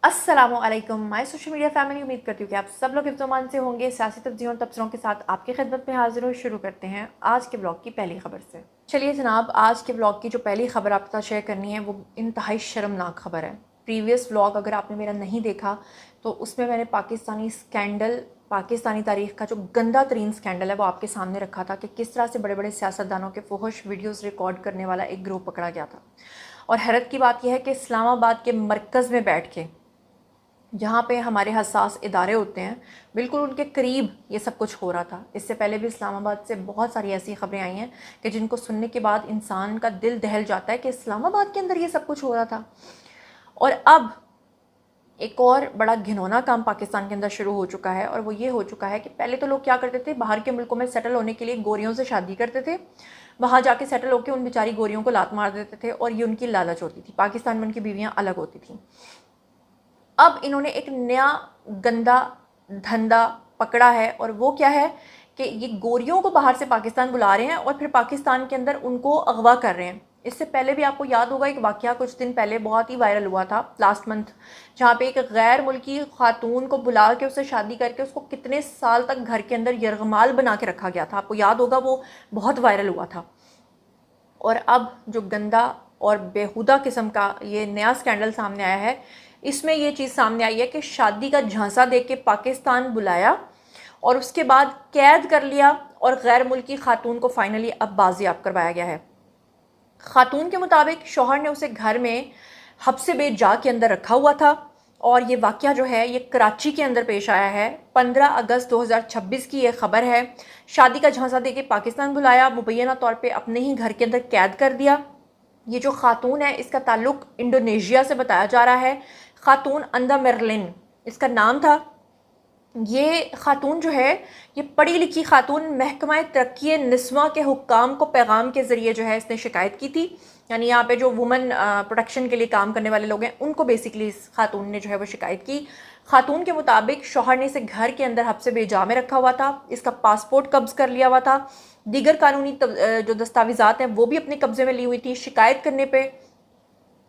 अस्सलामु अलैकुम my social media family. उम्मीद करती हूँ कि आप सब लोग इत्मीनान से होंगे। सियासी तब्दीलियों और तबसरों के साथ आपकी खिदमत में हाजिर हूँ। शुरू करते हैं आज के ब्लॉग की पहली खबर से। चलिए जनाब, आज के ब्लॉग की जो पहली खबर आपके साथ शेयर करनी है वो इंतहाई शर्मनाक खबर है। प्रीवियस ब्लॉग अगर आपने मेरा नहीं देखा तो उसमें मैंने पाकिस्तानी तारीख़ का जो गंदा तरीन स्कैंडल है वो आपके सामने रखा था कि किस तरह से बड़े बड़े सियासतदानों के फुहश वीडियोज़ रिकॉर्ड करने वाला एक ग्रुप पकड़ा गया था। और हैरत की बात यह है कि इस्लामाबाद के मरकज़ में बैठ के, जहाँ पे हमारे हसास इदारे होते हैं, बिल्कुल उनके करीब ये सब कुछ हो रहा था। इससे पहले भी इस्लामाबाद से बहुत सारी ऐसी खबरें आई हैं कि जिनको सुनने के बाद इंसान का दिल दहल जाता है कि इस्लामाबाद के अंदर ये सब कुछ हो रहा था। और अब एक और बड़ा घिनौना काम पाकिस्तान के अंदर शुरू हो चुका है, और वो ये हो चुका है कि पहले तो लोग क्या करते थे, बाहर के मुल्कों में सेटल होने के लिए गोरियों से शादी करते थे, वहाँ जाके सेटल होकर उन बेचारी गोरियों को लात मार देते थे और ये उनकी लालच होती थी। पाकिस्तान में उनकी बीवियाँ अलग होती थी। अब इन्होंने एक नया गंदा धंधा पकड़ा है, और वो क्या है कि ये गोरियों को बाहर से पाकिस्तान बुला रहे हैं और फिर पाकिस्तान के अंदर उनको अगवा कर रहे हैं। इससे पहले भी आपको याद होगा एक वाक़या कुछ दिन पहले बहुत ही वायरल हुआ था लास्ट मंथ, जहाँ पे एक गैर मुल्की खातून को बुला के उससे शादी करके उसको कितने साल तक घर के अंदर यरगमाल बना के रखा गया था। आपको याद होगा, वो बहुत वायरल हुआ था। और अब जो गंदा और बेहुदा किस्म का ये नया स्कैंडल सामने आया है, इसमें ये चीज़ सामने आई है कि शादी का झांसा दे के पाकिस्तान बुलाया और उसके बाद कैद कर लिया, और गैर मुल्की खातून को फाइनली अब बाजियाब करवाया गया है। खातून के मुताबिक शौहर ने उसे घर में हब्से बेजा के अंदर रखा हुआ था, और ये वाक़या जो है ये कराची के अंदर पेश आया है। 15 अगस्त 2026 की ये ख़बर है। शादी का झांसा देके पाकिस्तान बुलाया, मुबैना तौर पे अपने ही घर के अंदर कैद कर दिया। ये जो खातून है इसका ताल्लुक़ इंडोनेशिया से बताया जा रहा है। खातून अंदा मेरलिन इसका नाम था। ये खातून जो है ये पढ़ी लिखी खातून महकमा तरक्की निस्वा के हुक्काम को पैगाम के ज़रिए जो है इसने शिकायत की थी। यानी यहाँ पे जो वुमेन प्रोटेक्शन के लिए काम करने वाले लोग हैं उनको बेसिकली इस खातून ने जो है वो शिकायत की। खातून के मुताबिक शौहर ने इसे घर के अंदर हब्से बेजा में रखा हुआ था, इसका पासपोर्ट कब्ज़ कर लिया हुआ था, दीगर कानूनी जो दस्तावेज़ात हैं वो भी अपने कब्ज़े में ली हुई थी। शिकायत करने पर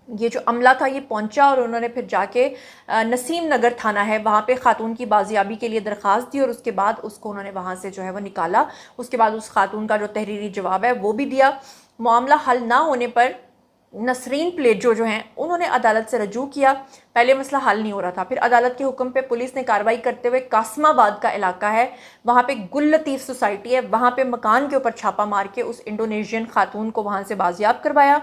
ये जो अमला था ये पहुंचा और उन्होंने फिर जाके नसीम नगर थाना है वहाँ पे ख़ातून की बाजियाबी के लिए दरख्वास्त दी, और उसके बाद उसको उन्होंने वहाँ से जो है वो निकाला। उसके बाद उस खातून का जो तहरीरी जवाब है वो भी दिया। मामला हल ना होने पर नसरीन प्लेजो जो हैं उन्होंने अदालत से रजू किया। पहले मसला हल नहीं हो रहा था, फिर अदालत के हुक्म पे पुलिस ने कार्रवाई करते हुए कासमाबाद का इलाका है, वहाँ पे गुल लतीफ़ सोसाइटी है, वहाँ पे मकान के ऊपर छापा मार के उस इंडोनेशियन खातून को वहाँ से बाजियाब करवाया।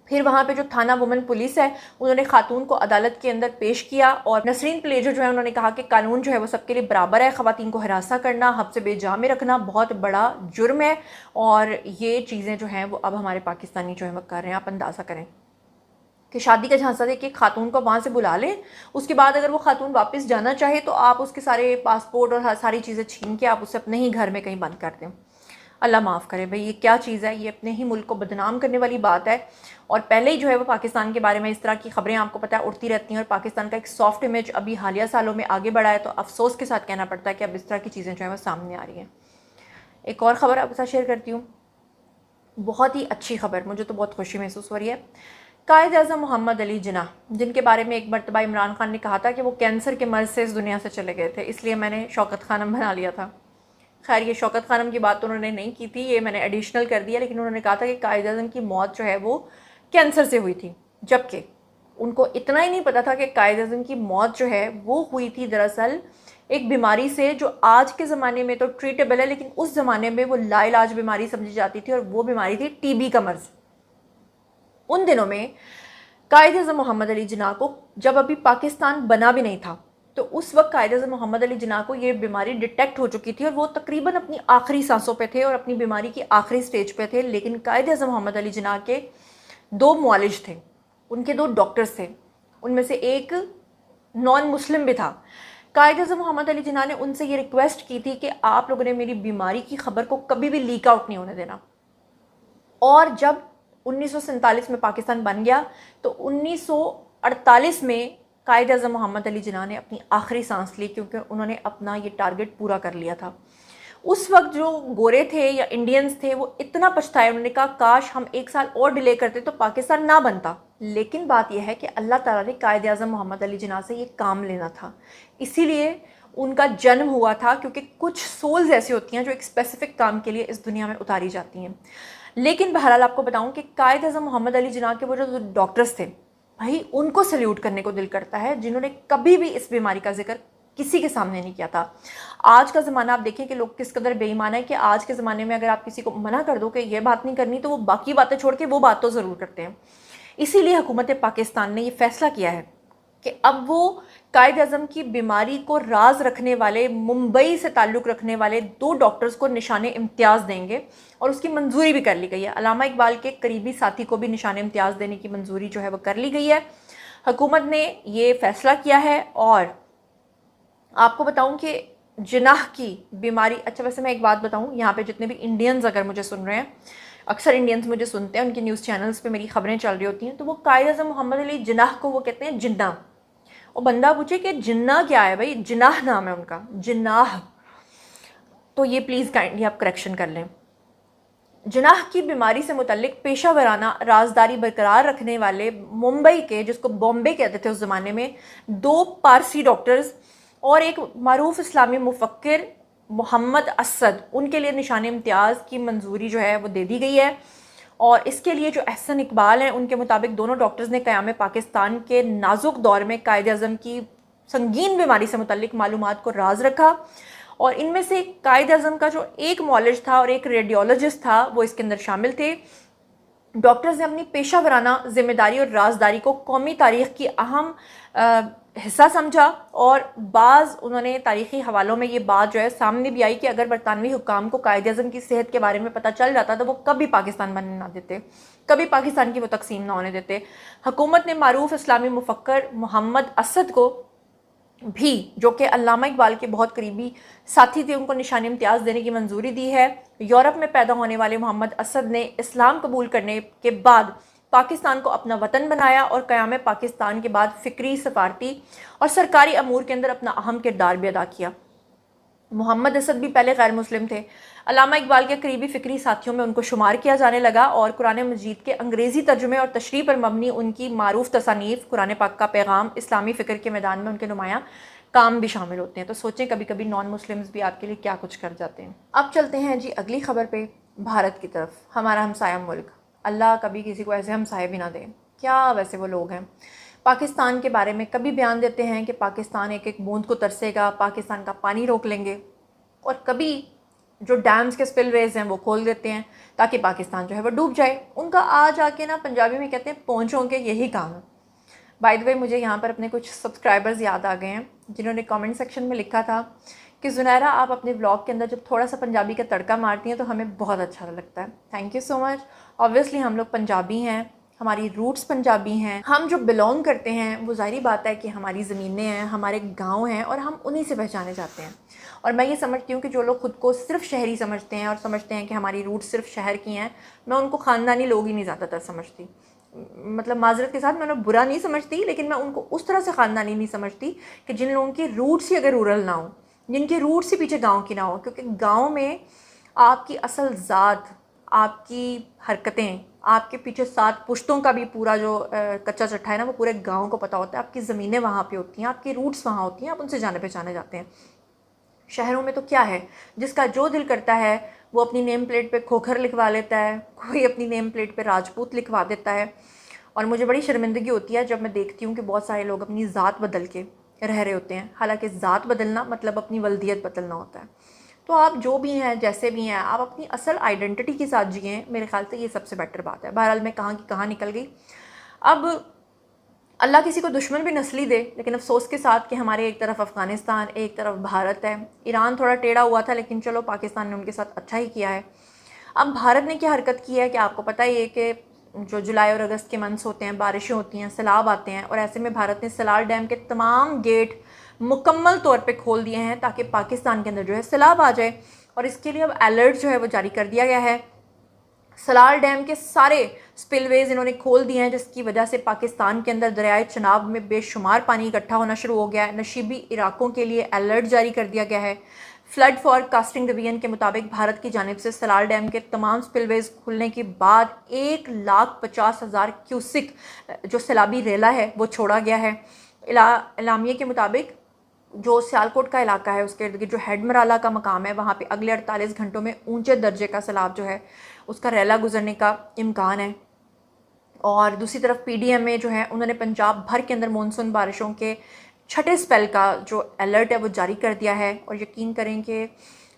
फिर वहाँ पे जो थाना वुमेन पुलिस है उन्होंने खातून को अदालत के अंदर पेश किया, और नसरीन प्लेजो जो है उन्होंने कहा कि कानून जो है वो सबके लिए बराबर है। ख़वातीन को हिरासा करना, हब्से बेजा में रखना बहुत बड़ा जुर्म है, और ये चीज़ें जो हैं वो अब हमारे पाकिस्तानी जो है वो कर रहे हैं। आप अंदाज़ा करें कि शादी का झांसा दे के खातून को वहाँ से बुला लें, उसके बाद अगर वो खातून वापस जाना चाहे तो आप उसके सारे पासपोर्ट और सारी चीज़ें छीन के आप उसे अपने ही घर में कहीं बंद कर दें। अल्लाह माफ़ करे भाई, ये क्या चीज़ है, ये अपने ही मुल्क को बदनाम करने वाली बात है। और पहले ही जो है वो पाकिस्तान के बारे में इस तरह की खबरें आपको पता है उड़ती रहती हैं, और पाकिस्तान का एक सॉफ्ट इमेज अभी हालिया सालों में आगे बढ़ा है, तो अफसोस के साथ कहना पड़ता है कि अब इस तरह की चीज़ें जो है वो सामने आ रही हैं। एक और ख़बर आपके साथ शेयर करती हूँ, बहुत ही अच्छी खबर, मुझे तो बहुत खुशी महसूस हो रही है। कायद-ए-आज़म मोहम्मद अली जिन्ना, जिनके बारे में एक मरतबा इमरान खान ने कहा था कि वो कैंसर के मर्ज़ से इस दुनिया से चले गए थे, इसलिए मैंने शौकत खानम बना लिया था। खैर ये शौकत खानम की बात तो उन्होंने नहीं की थी, ये मैंने एडिशनल कर दिया, लेकिन उन्होंने कहा था कि कायद-ए-आज़म की मौत जो है वो कैंसर से हुई थी, जबकि उनको इतना ही नहीं पता था कि कायद-ए-आज़म की मौत जो है वो हुई थी दरअसल एक बीमारी से जो आज के ज़माने में तो ट्रीटेबल है, लेकिन उस ज़माने में वो लाइलाज बीमारी समझी जाती थी, और वो बीमारी थी टीबी का मर्ज़। उन दिनों में कायद-ए-आज़म मोहम्मद अली जिन्ना को, जब अभी पाकिस्तान बना भी नहीं था, तो उस वक्त कायद-ए-आज़म मोहम्मद अली जिन्ना को ये बीमारी डिटेक्ट हो चुकी थी, और वो तकरीबन अपनी आखिरी सांसों पे थे और अपनी बीमारी की आखिरी स्टेज पे थे। लेकिन कायद-ए-आज़म मोहम्मद अली जिन्ना के 2 मुआलिज थे, उनके 2 डॉक्टर्स थे, उनमें से एक नॉन मुस्लिम भी था। कायद-ए-आज़म मोहम्मद अली जिन्ना ने उनसे ये रिक्वेस्ट की थी कि आप लोगों ने मेरी बीमारी की खबर को कभी भी लीक आउट नहीं होने देना। और जब 1947 में पाकिस्तान बन गया तो 1948 में कायद-ए-आज़म मोहम्मद अली जिन्ना ने अपनी आखिरी सांस ली, क्योंकि उन्होंने अपना ये टारगेट पूरा कर लिया था। उस वक्त जो गोरे थे या इंडियंस थे वो इतना पछताए, उन्होंने कहा काश हम 1 साल और डिले करते तो पाकिस्तान ना बनता। लेकिन बात यह है कि अल्लाह ताला ने कायद आज़म मोहम्मद अली जिन्ना से ये काम लेना था, इसीलिए उनका जन्म हुआ था, क्योंकि कुछ सोल्स ऐसी होती हैं जो एक स्पेसिफिक काम के लिए इस दुनिया में उतारी जाती हैं। लेकिन बहरहाल आपको बताऊं कि कायद आज़म मोहम्मद अली जिन्ना के वो जो डॉक्टर्स थे, भाई उनको सल्यूट करने को दिल करता है, जिन्होंने कभी भी इस बीमारी का जिक्र किसी के सामने नहीं किया था। आज का ज़माना आप देखें कि लोग किस कदर बेईमान है कि आज के ज़माने में अगर आप किसी को मना कर दो कि ये बात नहीं करनी, तो वो बाकी बातें छोड़ के वो बात तो ज़रूर करते हैं। इसीलिए हुकूमत पाकिस्तान ने ये फ़ैसला किया है कि अब वो कायद आज़म की बीमारी को राज रखने वाले, मुंबई से ताल्लुक़ रखने वाले 2 डॉक्टर्स को निशान इम्तियाज़ देंगे, और उसकी मंजूरी भी कर ली गई है। अल्लामा इकबाल के करीबी साथी को भी निशान इम्तियाज़ देने की मंजूरी जो है वो कर ली गई है। हुकूमत ने ये फ़ैसला किया है। और आपको बताऊं कि जिनाह की बीमारी, अच्छा वैसे मैं एक बात बताऊं, यहाँ पे जितने भी इंडियंस अगर मुझे सुन रहे हैं, अक्सर इंडियंस मुझे सुनते हैं, उनके न्यूज़ चैनल्स पे मेरी खबरें चल रही होती हैं, तो वो कायद आज़म मोहम्मद अली जिनाह को वो कहते हैं जिन्ना। और बंदा पूछे कि जिन्ना क्या है, भाई जिनाह नाम है उनका, जिन्नाह। तो ये प्लीज़ काइंडली आप करेक्शन कर लें। जिनाह की बीमारी से मुतल्लिक पेशा वराना राजदारी बरकरार रखने वाले मुंबई के, जिसको बॉम्बे कहते थे उस ज़माने में, 2 पारसी डॉक्टर्स और एक मारूफ इस्लामी मुफक्किर मोहम्मद असद, उनके लिए निशान इम्तियाज़ की मंजूरी जो है वो दे दी गई है। और इसके लिए जो अहसन इकबाल हैं, उनके मुताबिक दोनों डॉक्टर्स ने क़याम पाकिस्तान के नाजुक दौर में कायद आज़म की संगीन बीमारी से मुतल्लिक मालूमात को राज रखा। और इनमें से कायद आज़म का जो एक मौलज था और एक रेडियोलॉजिस्ट था वो इसके अंदर शामिल थे। डॉक्टर्स ने अपनी पेशा वराना ज़िम्मेदारी और राजदारी को कौमी तारीख़ की अहम हिस्सा समझा, और बाज़ उन्होंने तारीख़ी हवालों में ये बात जो है सामने भी आई कि अगर बरतानवी हुकाम को कायद आज़म की सेहत के बारे में पता चल जाता तो वो कभी पाकिस्तान बनने ना देते, कभी पाकिस्तान की वो तकसीम ना होने देते। हुकूमत ने मारूफ इस्लामी मुफक्कर मोहम्मद असद को भी, जो कि अल्लामा इकबाल के बहुत करीबी साथी थे, उनको निशान इम्तियाज़ देने की मंजूरी दी है। यूरोप में पैदा होने वाले मोहम्मद असद ने इस्लाम कबूल करने के बाद पाकिस्तान को अपना वतन बनाया और क़याम पाकिस्तान के बाद फ़िक्री, सफारती और सरकारी अमूर के अंदर अपना अहम किरदार भी अदा किया। मोहम्मद असद भी पहले गैर मुस्लिम थे। अल्लामा इकबाल के करीबी फ़िक्री साथियों में उनको शुमार किया जाने लगा, और कुरान मजीद के अंग्रेज़ी तर्जुमे और तशरीह पर मबनी उनकी मारूफ तसानीफ़ कुरान पाक का पैगाम, इस्लामी फ़िक्र के मैदान में उनके नुमायाँ काम भी शामिल होते हैं। तो सोचें कभी कभी नॉन मुस्लिम्स भी आपके लिए क्या कुछ कर जाते हैं। अब चलते हैं जी अगली खबर पे, भारत की तरफ, हमारा हमसाया मुल्क। अल्लाह कभी किसी को ऐसे हमसाए भी ना दे। क्या वैसे वो लोग हैं, पाकिस्तान के बारे में कभी बयान देते हैं कि पाकिस्तान एक एक बूंद को तरसेगा, पाकिस्तान का पानी रोक लेंगे, और कभी जो डैम्स के स्पिलवेज हैं वो खोल देते हैं ताकि पाकिस्तान जो है वो डूब जाए। उनका आज आके ना पंजाबी में कहते हैं पहुँचों के यही काम है। बाय द वे मुझे यहाँ पर अपने कुछ सब्सक्राइबर्स याद आ गए हैं जिन्होंने कमेंट सेक्शन में लिखा था कि ज़ुनैरा आप अपने व्लॉग के अंदर जब थोड़ा सा पंजाबी का तड़का मारती हैं तो हमें बहुत अच्छा लगता है। Thank you so much. Obviously हम लोग पंजाबी हैं, हमारी रूट्स पंजाबी हैं, हम जो बिलोंग करते हैं वो ज़ाहिरी बात है कि हमारी ज़मीनें हैं, हमारे गांव हैं, और हम उन्हीं से पहचाने जाते हैं। और मैं ये समझती हूँ कि जो लोग ख़ुद को सिर्फ शहरी समझते हैं और समझते हैं कि हमारी रूट्स सिर्फ शहर की हैं, मैं उनको ख़ानदानी लोग ही नहीं ज़्यादातर समझती। मतलब माजरत के साथ मैं उन्हें बुरा नहीं समझती, लेकिन मैं उनको उस तरह से ख़ानदानी नहीं समझती कि जिन लोगों की रूट्स ही अगर रूरल ना हो, जिनके रूट्स ही पीछे गांव की ना हो। क्योंकि गांव में आपकी असल ज़ात, आपकी हरकतें, आपके पीछे 7 पुश्तों का भी पूरा जो कच्चा चट्टा है ना, वो पूरे गांव को पता होता है। आपकी ज़मीनें वहाँ पे होती हैं, आपकी रूट्स वहाँ होती हैं, आप उनसे जाने पहचाने जाते हैं। शहरों में तो क्या है, जिसका जो दिल करता है वो अपनी नेम प्लेट पे खोखर लिखवा लेता है, कोई अपनी नेम प्लेट पे राजपूत लिखवा देता है। और मुझे बड़ी शर्मिंदगी होती है जब मैं देखती हूँ कि बहुत सारे लोग अपनी ज़ात बदल के रह रहे होते हैं। हालांकि ज़ात बदलना मतलब अपनी वल्दियत बदलना होता है। तो आप जो भी हैं, जैसे भी हैं, आप अपनी असल आइडेंटिटी के साथ जिएँ। मेरे ख्याल से ये सबसे बेटर बात है। बहरहाल मैं कहाँ की कहाँ निकल गई। अब अल्लाह किसी को दुश्मन भी नस्ली दे, लेकिन अफसोस के साथ कि हमारे एक तरफ अफ़गानिस्तान, एक तरफ भारत है। ईरान थोड़ा टेढ़ा हुआ था, लेकिन चलो पाकिस्तान ने उनके साथ अच्छा ही किया है। अब भारत ने क्या हरकत की है कि आपको पता ही है कि जो जुलाई और अगस्त के मंथ्स होते हैं, बारिशें होती हैं, सैलाब आते हैं, और ऐसे में भारत ने सलाल डैम के तमाम गेट मुकम्मल तौर पे खोल दिए हैं ताकि पाकिस्तान के अंदर जो है सैलाब आ जाए। और इसके लिए अब अलर्ट जो है वो जारी कर दिया गया है। सलाल डैम के सारे स्पिलवेज इन्होंने खोल दिए हैं, जिसकी वजह से पाकिस्तान के अंदर दरियाए चनाब में बेशुमार पानी इकट्ठा होना शुरू हो गया है। नशीबी इलाकों के लिए अलर्ट जारी कर दिया गया है। फ्लड फॉरकास्टिंग डिवीजन के मुताबिक भारत की जानिब से सलाल डैम के तमाम स्पिलवेज खुलने के बाद 1,50,000 क्यूसिक जो सैलाबी रेला है वो छोड़ा गया है। इलामिया के मुताबिक जो सियालकोट का इलाका है उसके इर्द गिर्द जो हेडमराला का मकाम है वहाँ पे अगले 48 घंटों में ऊंचे दर्जे का सैलाब जो है उसका रेला गुजरने का इम्कान है। और दूसरी तरफ पीडीएम में जो है उन्होंने पंजाब भर के अंदर मानसून बारिशों के छठे स्पेल का जो अलर्ट है वो जारी कर दिया है। और यकीन करें कि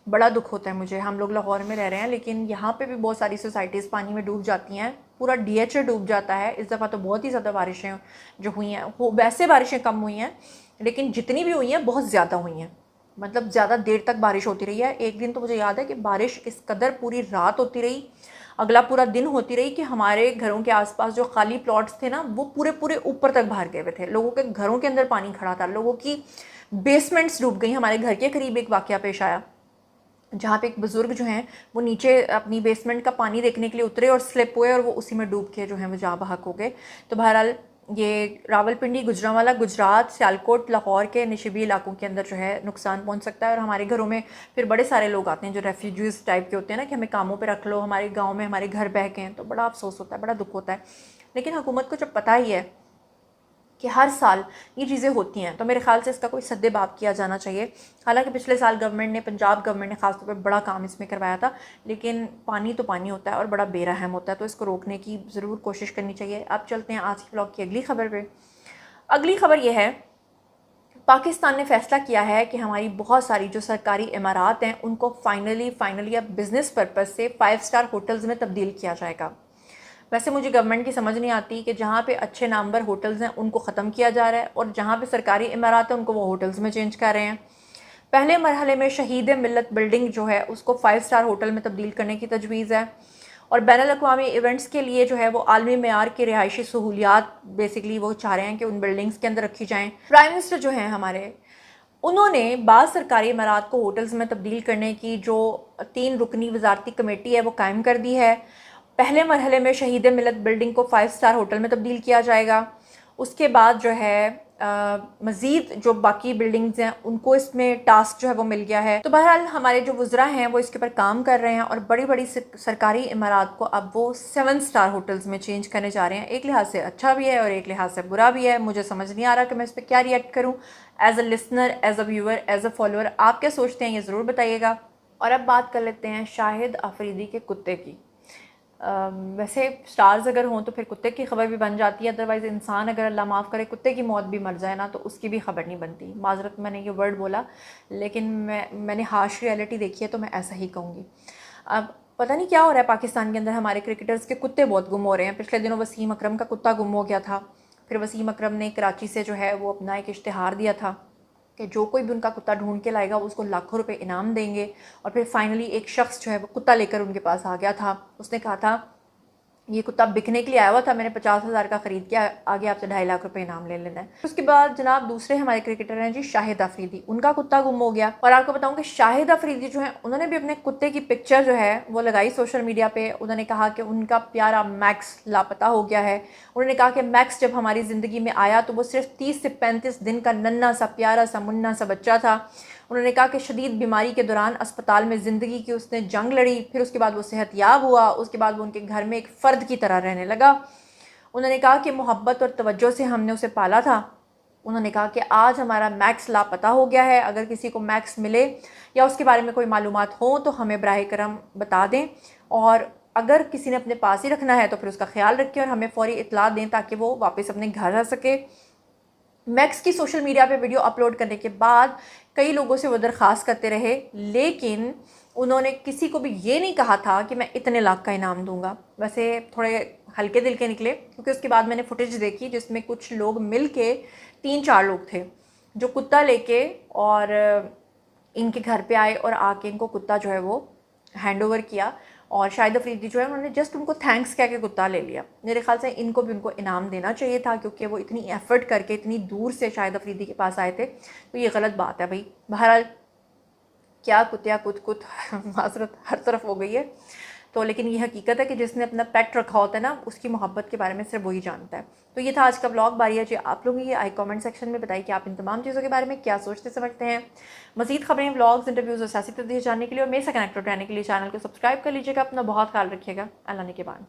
बड़ा दुख होता है मुझे, हम लोग लाहौर में रह रहे हैं लेकिन यहाँ पे भी बहुत सारी सोसाइटीज़ पानी में डूब जाती हैं, पूरा डीएचए डूब जाता है। इस दफ़ा तो बहुत ही ज़्यादा बारिशें जो हुई हैं, वो वैसे बारिशें कम हुई हैं लेकिन जितनी भी हुई हैं बहुत ज़्यादा हुई हैं, मतलब ज़्यादा देर तक बारिश होती रही है। एक दिन तो मुझे याद है कि बारिश इस कदर पूरी रात होती रही, अगला पूरा दिन होती रही कि हमारे घरों के आसपास जो खाली प्लॉट्स थे ना वो पूरे पूरे ऊपर तक भर गए हुए थे, लोगों के घरों के अंदर पानी खड़ा था, लोगों की बेसमेंट्स डूब गई। हमारे घर के करीब एक वाक़या पेश आया जहाँ पे एक बुज़ुर्ग जो हैं वो नीचे अपनी बेसमेंट का पानी देखने के लिए उतरे और स्लिप हुए और वो उसी में डूब के जो हैं वो जहाँ बहक हो गए। तो बहरहाल ये रावलपिंडी, गुजरांवाला, गुजरात, सियालकोट, लाहौर के निशिबी इलाकों के अंदर जो है नुकसान पहुंच सकता है। और हमारे घरों में फिर बड़े सारे लोग आते हैं जो रेफ्यूजीज़ टाइप के होते हैं ना कि हमें कामों पे रख लो, हमारे गांव में हमारे घर बह गए हैं, तो बड़ा अफसोस होता है, बड़ा दुख होता है। लेकिन हुकूमत को जब पता ही है कि हर साल ये चीज़ें होती हैं तो मेरे ख्याल से इसका कोई सद्देबाब किया जाना चाहिए। हालांकि पिछले साल गवर्नमेंट ने, पंजाब गवर्नमेंट ने ख़ासतौर पर बड़ा काम इसमें करवाया था, लेकिन पानी तो पानी होता है और बड़ा बेरहम होता है, तो इसको रोकने की ज़रूर कोशिश करनी चाहिए। अब चलते हैं आज के ब्लॉग की अगली खबर पे। अगली खबर यह है, पाकिस्तान ने फ़ैसला किया है कि हमारी बहुत सारी जो सरकारी इमारात हैं उनको फाइनली अब बिज़नेस पर्पज़ से 5 स्टार होटल्स में तब्दील किया जाएगा। वैसे मुझे गवर्नमेंट की समझ नहीं आती कि जहाँ पे अच्छे नामवर होटल्स हैं उनको ख़त्म किया जा रहा है और जहाँ पे सरकारी इमारत है उनको वो होटल्स में चेंज कर रहे हैं। पहले मरहले में शहीद मिल्लत बिल्डिंग जो है उसको 5 स्टार होटल में तब्दील करने की तजवीज़ है और बैनुल-अक़वामी इवेंट्स के लिए जो है वो आलमी मेयार की रिहायशी सहूलियात बेसिकली वो चाह रहे हैं कि उन बिल्डिंग्स के अंदर रखी जाएँ। प्राइम मिनिस्टर जो हैं हमारे, उन्होंने बाद सरकारी इमारत को होटल्स में तब्दील करने की जो 3 रुकनी वजारती कमेटी है वो कायम कर दी है। पहले मरहले में शहीद मिलत बिल्डिंग को 5 स्टार होटल में तब्दील किया जाएगा। उसके बाद जो है मज़ीद जो बाकी बिल्डिंग्स हैं उनको इसमें टास्क जो है वो मिल गया है। तो बहरहाल हमारे जो वज़रा हैं वो इसके ऊपर काम कर रहे हैं और बड़ी बड़ी सरकारी इमारत को अब वो 7 स्टार होटल्स में चेंज करने जा रहे हैं। एक लिहाज से अच्छा भी है और एक लिहाज से बुरा भी है। मुझे समझ नहीं आ रहा कि मैं इस पर क्या रिएक्ट करूँ। As a listener, as a viewer, as a follower, आप क्या सोचते हैं ये ज़रूर बताइएगा। और अब बात कर लेते हैं शाहिद अफरीदी के कुत्ते की। वैसे स्टार्स अगर हों तो फिर कुत्ते की खबर भी बन जाती है, अदरवाइज़ इंसान अगर अल्लाह माफ़ करे कुत्ते की मौत भी मर जाए ना तो उसकी भी खबर नहीं बनती। माज़रत मैंने ये वर्ड बोला, लेकिन मैंने हार्श रियलिटी देखी है तो मैं ऐसा ही कहूँगी। अब पता नहीं क्या हो रहा है पाकिस्तान के अंदर, हमारे क्रिकेटर्स के कुत्ते बहुत गुम हो रहे हैं। पिछले दिनों वसीम अकरम का कुत्ता गुम हो गया था, फिर वसीम अकरम ने कराची से जो है वो अपना एक इश्तिहार दिया था कि जो कोई भी उनका कुत्ता ढूंढ के लाएगा उसको लाखों रुपए इनाम देंगे। और फिर फाइनली एक शख्स जो है वो कुत्ता लेकर उनके पास आ गया था। उसने कहा था ये कुत्ता बिकने के लिए आया हुआ था, मैंने 50,000 का ख़रीद किया, आगे आपसे 2.5 लाख रुपए इनाम ले लेना है। उसके बाद जनाब दूसरे हमारे क्रिकेटर हैं जी शाहिद अफरीदी, उनका कुत्ता गुम हो गया। और आपको बताऊं कि शाहिद अफरीदी जो है उन्होंने भी अपने कुत्ते की पिक्चर जो है वो लगाई सोशल मीडिया पे। उन्होंने कहा कि उनका प्यारा मैक्स लापता हो गया है। उन्होंने कहा कि मैक्स जब हमारी ज़िंदगी में आया तो वो सिर्फ 30 से 35 दिन का नन्ना सा प्यारा सा मुन्ना सा बच्चा था। उन्होंने कहा कि शदीद बीमारी के दौरान अस्पताल में ज़िंदगी की उसने जंग लड़ी, फिर उसके बाद वो सेहतयाब हुआ, उसके बाद वो उनके घर में एक फ़र्द की तरह रहने लगा। उन्होंने कहा कि मोहब्बत और तवज्जो से हमने उसे पाला था। उन्होंने कहा कि आज हमारा मैक्स लापता हो गया है, अगर किसी को मैक्स मिले या उसके बारे में कोई मालूमात हो तो हमें बराह करम बता दें, और अगर किसी ने अपने पास ही रखना है तो फिर उसका ख्याल रखें और हमें फ़ौरी इत्तला दें ताकि वो वापस अपने घर आ सके। मैक्स की सोशल मीडिया पे वीडियो अपलोड करने के बाद कई लोगों से वो दरख्वास्त करते रहे, लेकिन उन्होंने किसी को भी ये नहीं कहा था कि मैं इतने लाख का इनाम दूंगा। वैसे थोड़े हल्के दिल के निकले, क्योंकि उसके बाद मैंने फुटेज देखी जिसमें कुछ लोग मिल के 3-4 लोग थे जो कुत्ता लेके और इनके घर पे आए और आके इनको कुत्ता जो है वो हैंड ओवर किया। और शाहिद अफरीदी जो है उन्होंने जस्ट उनको थैंक्स कह के कुत्ता ले लिया। मेरे ख्याल से इनको भी उनको इनाम देना चाहिए था, क्योंकि वो इतनी एफ़र्ट करके इतनी दूर से शाहिद अफरीदी के पास आए थे, तो ये गलत बात है भाई। बहरहाल क्या कुतिया कुत कुत माजरत हर तरफ हो गई है। تو لیکن یہ حقیقت ہے کہ جس نے اپنا پیٹ رکھا ہوتا ہے نا، اس کی محبت کے بارے میں صرف وہی جانتا ہے۔ تو یہ تھا آج کا بلاگ۔ باری ہے جی آپ لوگوں کی، آئی کامنٹ سیکشن میں بتائیے کہ آپ ان تمام چیزوں کے بارے میں کیا سوچتے سمجھتے ہیں۔ مزید خبریں، بلاگز، انٹرویوز اور سیاسی تبدیلی جاننے کے لیے اور میرے سے کنیکٹ رہنے کے لیے چینل کو سبسکرائب کر لیجیے گا۔ اپنا بہت خیال رکھیے گا۔ اللہ نے کے بعد